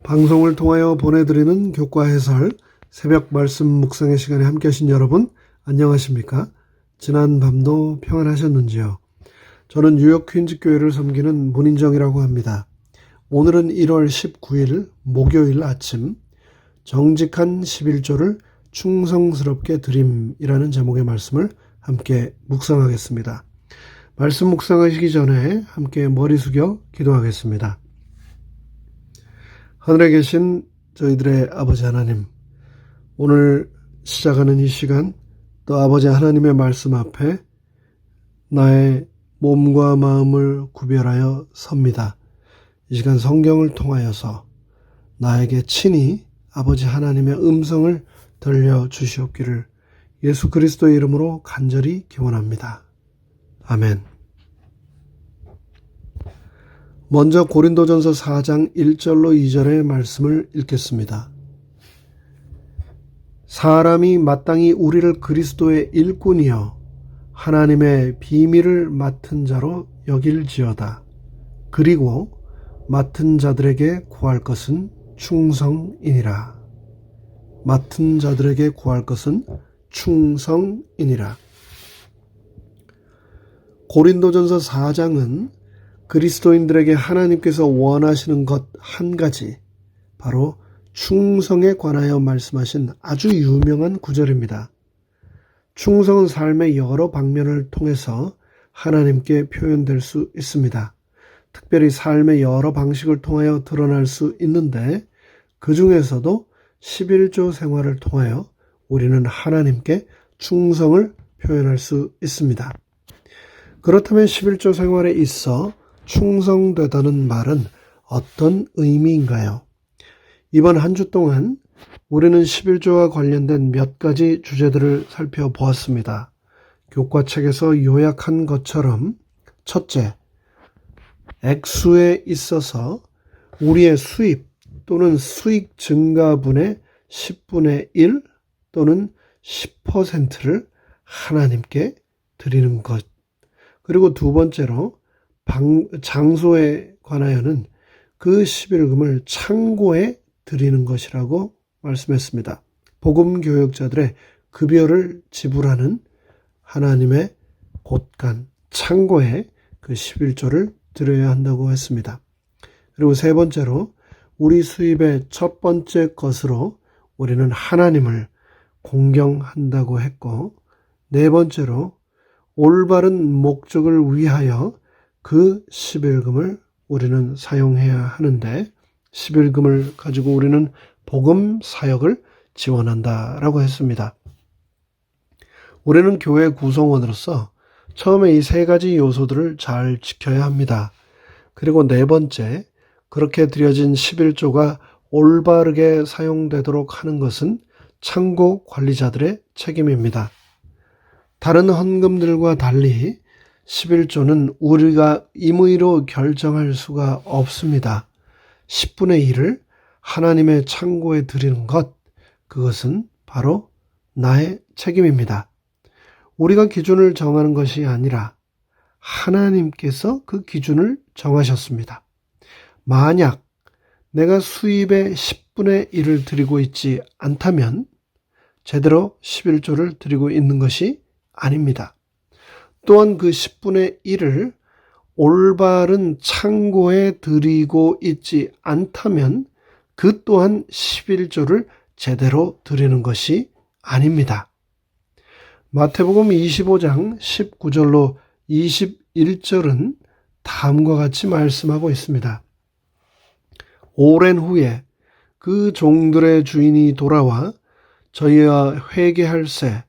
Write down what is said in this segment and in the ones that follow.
방송을 통하여 보내드리는 교과 해설 새벽 말씀 묵상의 시간에 함께 하신 여러분 안녕하십니까? 지난 밤도 평안하셨는지요? 저는 뉴욕 퀸즈 교회를 섬기는 문인정이라고 합니다. 오늘은 1월 19일 목요일 아침 정직한 11조를 충성스럽게 드림이라는 제목의 말씀을 함께 묵상하겠습니다. 말씀 묵상하시기 전에 함께 머리 숙여 기도하겠습니다. 하늘에 계신 저희들의 아버지 하나님, 오늘 시작하는 이 시간 또 아버지 하나님의 말씀 앞에 나의 몸과 마음을 구별하여 섭니다. 이 시간 성경을 통하여서 나에게 친히 아버지 하나님의 음성을 들려주시옵기를 예수 그리스도의 이름으로 간절히 기원합니다. 아멘. 먼저 고린도전서 4장 1절로 2절의 말씀을 읽겠습니다. 사람이 마땅히 우리를 그리스도의 일꾼이여 하나님의 비밀을 맡은 자로 여길지어다. 그리고 맡은 자들에게 구할 것은 충성이니라. 맡은 자들에게 구할 것은 충성이니라. 고린도전서 4장은 그리스도인들에게 하나님께서 원하시는 것 한 가지, 바로 충성에 관하여 말씀하신 아주 유명한 구절입니다. 충성은 삶의 여러 방면을 통해서 하나님께 표현될 수 있습니다. 특별히 삶의 여러 방식을 통하여 드러날 수 있는데 그 중에서도 11조 생활을 통하여 우리는 하나님께 충성을 표현할 수 있습니다. 그렇다면 11조 생활에 있어 충성되다는 말은 어떤 의미인가요? 이번 한 주 동안 우리는 11조와 관련된 몇 가지 주제들을 살펴보았습니다. 교과책에서 요약한 것처럼 첫째, 액수에 있어서 우리의 수입 또는 수익 증가분의 10분의 1 또는 10%를 하나님께 드리는 것. 그리고 두 번째로 장소에 관하여는 그 11금을 창고에 드리는 것이라고 말씀했습니다. 복음교역자들의 급여를 지불하는 하나님의 곳간, 창고에 그 11조를 드려야 한다고 했습니다. 그리고 세 번째로 우리 수입의 첫 번째 것으로 우리는 하나님을 공경한다고 했고, 네 번째로 올바른 목적을 위하여 그 11금을 우리는 사용해야 하는데 11금을 가지고 우리는 복음 사역을 지원한다라고 했습니다. 우리는 교회 구성원으로서 처음에 이 세 가지 요소들을 잘 지켜야 합니다. 그리고 네 번째, 그렇게 드려진 11조가 올바르게 사용되도록 하는 것은 창고 관리자들의 책임입니다. 다른 헌금들과 달리 11조는 우리가 임의로 결정할 수가 없습니다. 10분의 1을 하나님의 창고에 드리는 것, 그것은 바로 나의 책임입니다. 우리가 기준을 정하는 것이 아니라 하나님께서 그 기준을 정하셨습니다. 만약 내가 수입의 10분의 1을 드리고 있지 않다면 제대로 11조를 드리고 있는 것이 아닙니다. 또한 그 10분의 1을 올바른 창고에 드리고 있지 않다면 그 또한 11조를 제대로 드리는 것이 아닙니다. 마태복음 25장 19절로 21절은 다음과 같이 말씀하고 있습니다. 오랜 후에 그 종들의 주인이 돌아와 저희와 회개할세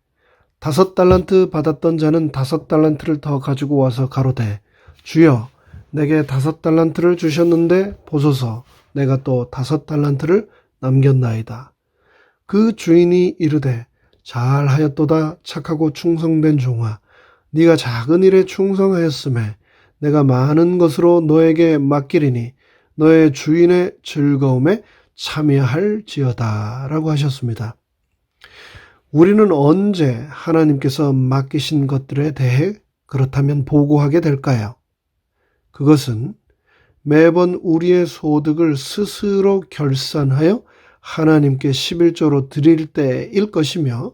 5달란트 받았던 자는 5달란트를 더 가지고 와서 가로되 주여 내게 5달란트를 주셨는데 보소서 내가 또 5달란트를 남겼나이다. 그 주인이 이르되 잘하였도다 착하고 충성된 종아 네가 작은 일에 충성하였음에 내가 많은 것으로 너에게 맡기리니 너의 주인의 즐거움에 참여할지어다 라고 하셨습니다. 우리는 언제 하나님께서 맡기신 것들에 대해 그렇다면 보고하게 될까요? 그것은 매번 우리의 소득을 스스로 결산하여 하나님께 11조로 드릴 때일 것이며,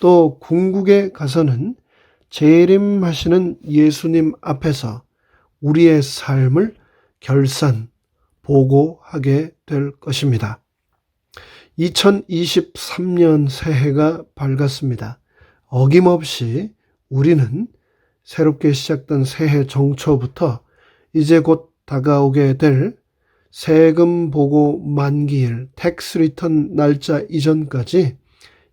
또 궁극에 가서는 재림하시는 예수님 앞에서 우리의 삶을 결산, 보고하게 될 것입니다. 2023년 새해가 밝았습니다. 어김없이 우리는 새롭게 시작된 새해 정초부터 이제 곧 다가오게 될 세금 보고 만기일 텍스 리턴 날짜 이전까지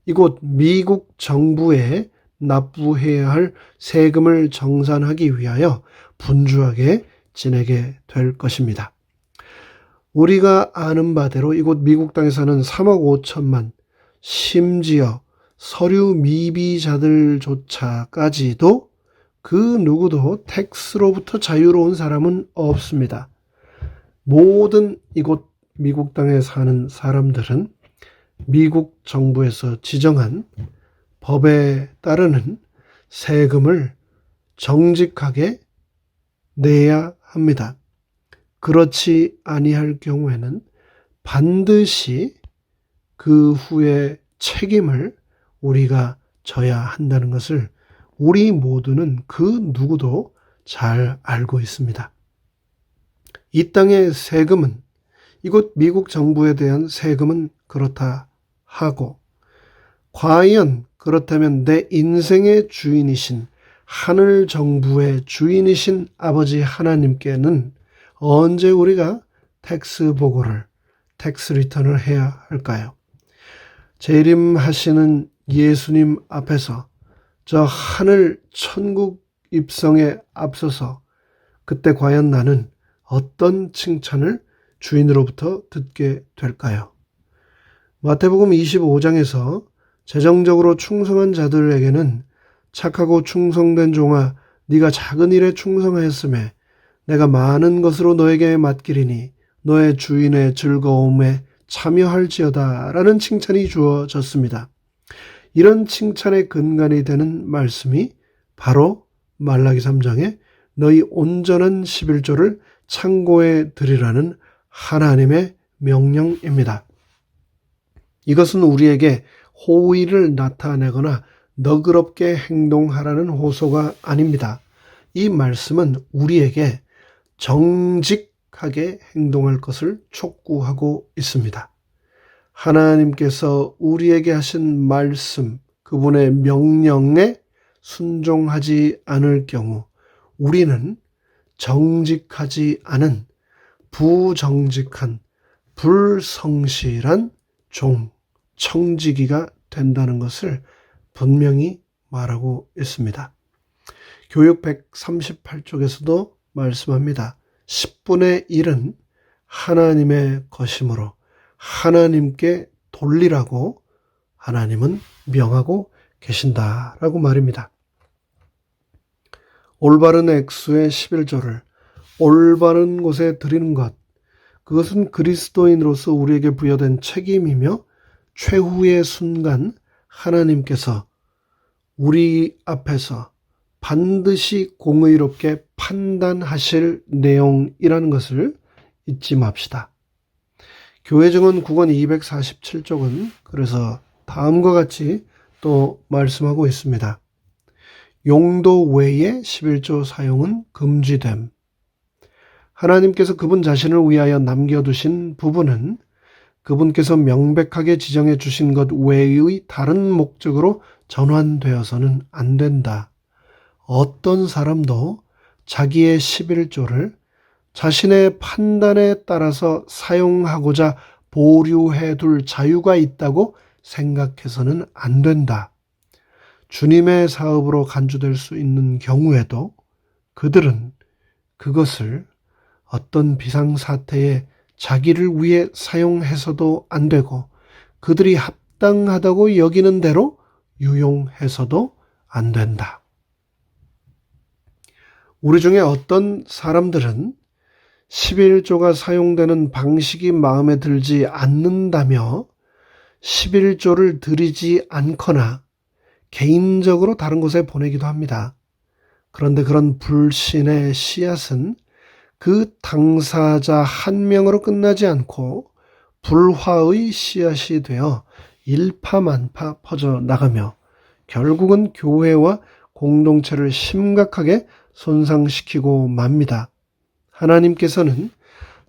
이곳 미국 정부에 납부해야 할 세금을 정산하기 위하여 분주하게 지내게 될 것입니다. 우리가 아는 바대로 이곳 미국 땅에서는 3억 5천만, 심지어 서류 미비자들조차까지도 그 누구도 텍스로부터 자유로운 사람은 없습니다. 모든 이곳 미국 땅에 사는 사람들은 미국 정부에서 지정한 법에 따르는 세금을 정직하게 내야 합니다. 그렇지 아니할 경우에는 반드시 그 후에 책임을 우리가 져야 한다는 것을 우리 모두는 그 누구도 잘 알고 있습니다. 이 땅의 세금은, 이곳 미국 정부에 대한 세금은 그렇다 하고, 과연 그렇다면 내 인생의 주인이신 하늘 정부의 주인이신 아버지 하나님께는 언제 우리가 텍스 보고를, 텍스 리턴을 해야 할까요? 재림하시는 예수님 앞에서 저 하늘 천국 입성에 앞서서 그때 과연 나는 어떤 칭찬을 주인으로부터 듣게 될까요? 마태복음 25장에서 재정적으로 충성한 자들에게는 착하고 충성된 종아, 네가 작은 일에 충성하였으매 내가 많은 것으로 너에게 맡기리니 너의 주인의 즐거움에 참여할지어다 라는 칭찬이 주어졌습니다. 이런 칭찬의 근간이 되는 말씀이 바로 말라기 3장에 너희 온전한 11조를 창고에 드리라는 하나님의 명령입니다. 이것은 우리에게 호의를 나타내거나 너그럽게 행동하라는 호소가 아닙니다. 이 말씀은 우리에게 정직하게 행동할 것을 촉구하고 있습니다. 하나님께서 우리에게 하신 말씀, 그분의 명령에 순종하지 않을 경우 우리는 정직하지 않은 부정직한 불성실한 종, 청지기가 된다는 것을 분명히 말하고 있습니다. 교육 138쪽에서도 말씀합니다. 10분의 1은 하나님의 것이므로 하나님께 돌리라고 하나님은 명하고 계신다라고 말입니다. 올바른 액수의 11조를 올바른 곳에 드리는 것, 그것은 그리스도인으로서 우리에게 부여된 책임이며 최후의 순간 하나님께서 우리 앞에서 반드시 공의롭게 판단하실 내용이라는 것을 잊지 맙시다. 교회증언 9권 247쪽은 그래서 다음과 같이 또 말씀하고 있습니다. 용도 외의 11조 사용은 금지됨. 하나님께서 그분 자신을 위하여 남겨두신 부분은 그분께서 명백하게 지정해 주신 것 외의 다른 목적으로 전환되어서는 안 된다. 어떤 사람도 자기의 11조를 자신의 판단에 따라서 사용하고자 보류해 둘 자유가 있다고 생각해서는 안 된다. 주님의 사업으로 간주될 수 있는 경우에도 그들은 그것을 어떤 비상사태에 자기를 위해 사용해서도 안 되고 그들이 합당하다고 여기는 대로 유용해서도 안 된다. 우리 중에 어떤 사람들은 11조가 사용되는 방식이 마음에 들지 않는다며 11조를 드리지 않거나 개인적으로 다른 곳에 보내기도 합니다. 그런데 그런 불신의 씨앗은 그 당사자 한 명으로 끝나지 않고 불화의 씨앗이 되어 일파만파 퍼져나가며 결국은 교회와 공동체를 심각하게 손상시키고 맙니다. 하나님께서는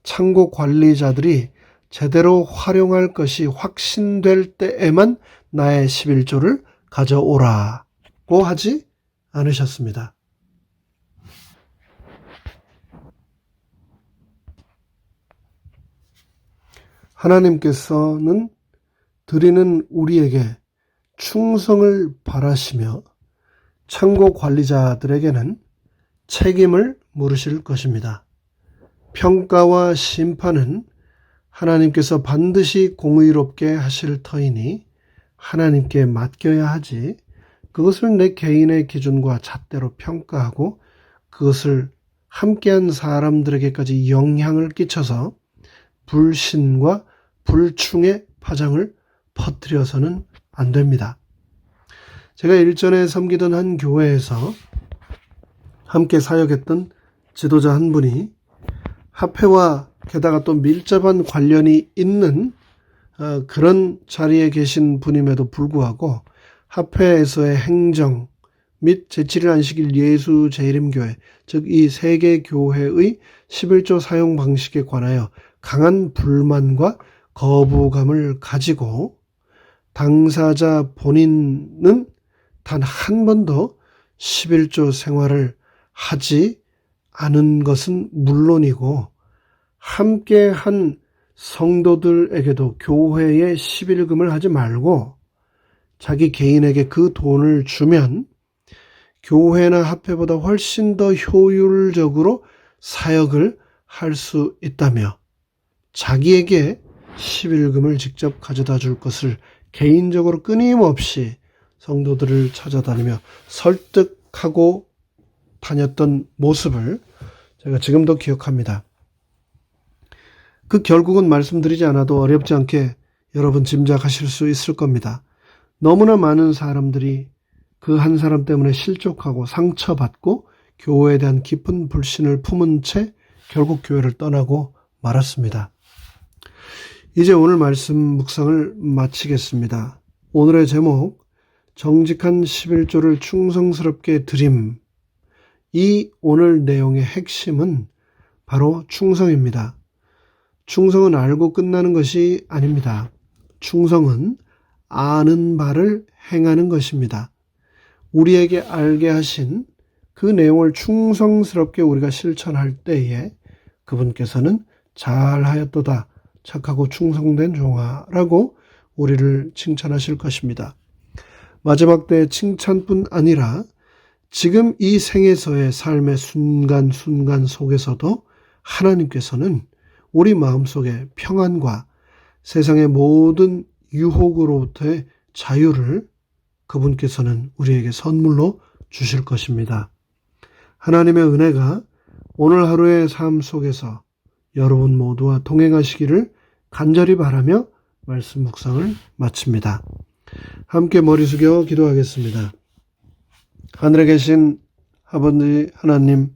창고 관리자들이 제대로 활용할 것이 확신될 때에만 나의 11조를 가져오라고 하지 않으셨습니다. 하나님께서는 드리는 우리에게 충성을 바라시며 창고 관리자들에게는 책임을 물으실 것입니다. 평가와 심판은 하나님께서 반드시 공의롭게 하실 터이니 하나님께 맡겨야 하지, 그것을 내 개인의 기준과 잣대로 평가하고 그것을 함께한 사람들에게까지 영향을 끼쳐서 불신과 불충의 파장을 퍼뜨려서는 안 됩니다. 제가 일전에 섬기던 한 교회에서 함께 사역했던 지도자 한 분이 합회와 게다가 또 밀접한 관련이 있는 그런 자리에 계신 분임에도 불구하고 합회에서의 행정 및 제7일 안식일 예수 재림교회, 즉 이 세 개 교회의 11조 사용 방식에 관하여 강한 불만과 거부감을 가지고 당사자 본인은 단 한 번도 11조 생활을 하지 않은 것은 물론이고 함께한 성도들에게도 교회에 11금을 하지 말고 자기 개인에게 그 돈을 주면 교회나 합회보다 훨씬 더 효율적으로 사역을 할 수 있다며 자기에게 11금을 직접 가져다 줄 것을 개인적으로 끊임없이 성도들을 찾아다니며 설득하고 다녔던 모습을 제가 지금도 기억합니다. 그 결국은 말씀드리지 않아도 어렵지 않게 여러분 짐작하실 수 있을 겁니다. 너무나 많은 사람들이 그 한 사람 때문에 실족하고 상처받고 교회에 대한 깊은 불신을 품은 채 결국 교회를 떠나고 말았습니다. 이제 오늘 말씀 묵상을 마치겠습니다. 오늘의 제목, 정직한 11조를 충성스럽게 드림. 이 오늘 내용의 핵심은 바로 충성입니다. 충성은 알고 끝나는 것이 아닙니다. 충성은 아는 바를 행하는 것입니다. 우리에게 알게 하신 그 내용을 충성스럽게 우리가 실천할 때에 그분께서는 잘하였도다, 착하고 충성된 종아라고 우리를 칭찬하실 것입니다. 마지막 때의 칭찬뿐 아니라 지금 이 생에서의 삶의 순간순간 속에서도 하나님께서는 우리 마음속에 평안과 세상의 모든 유혹으로부터의 자유를 그분께서는 우리에게 선물로 주실 것입니다. 하나님의 은혜가 오늘 하루의 삶 속에서 여러분 모두와 동행하시기를 간절히 바라며 말씀 묵상을 마칩니다. 함께 머리 숙여 기도하겠습니다. 하늘에 계신 아버지 하나님,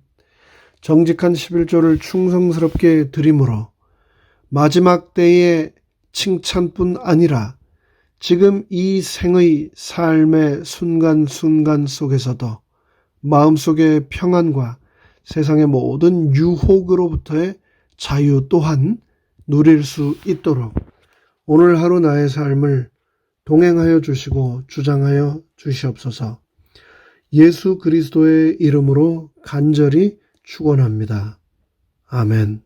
정직한 11조를 충성스럽게 드림으로 마지막 때의 칭찬뿐 아니라 지금 이 생의 삶의 순간순간 속에서도 마음속의 평안과 세상의 모든 유혹으로부터의 자유 또한 누릴 수 있도록 오늘 하루 나의 삶을 동행하여 주시고 주장하여 주시옵소서. 예수 그리스도의 이름으로 간절히 축원합니다. 아멘.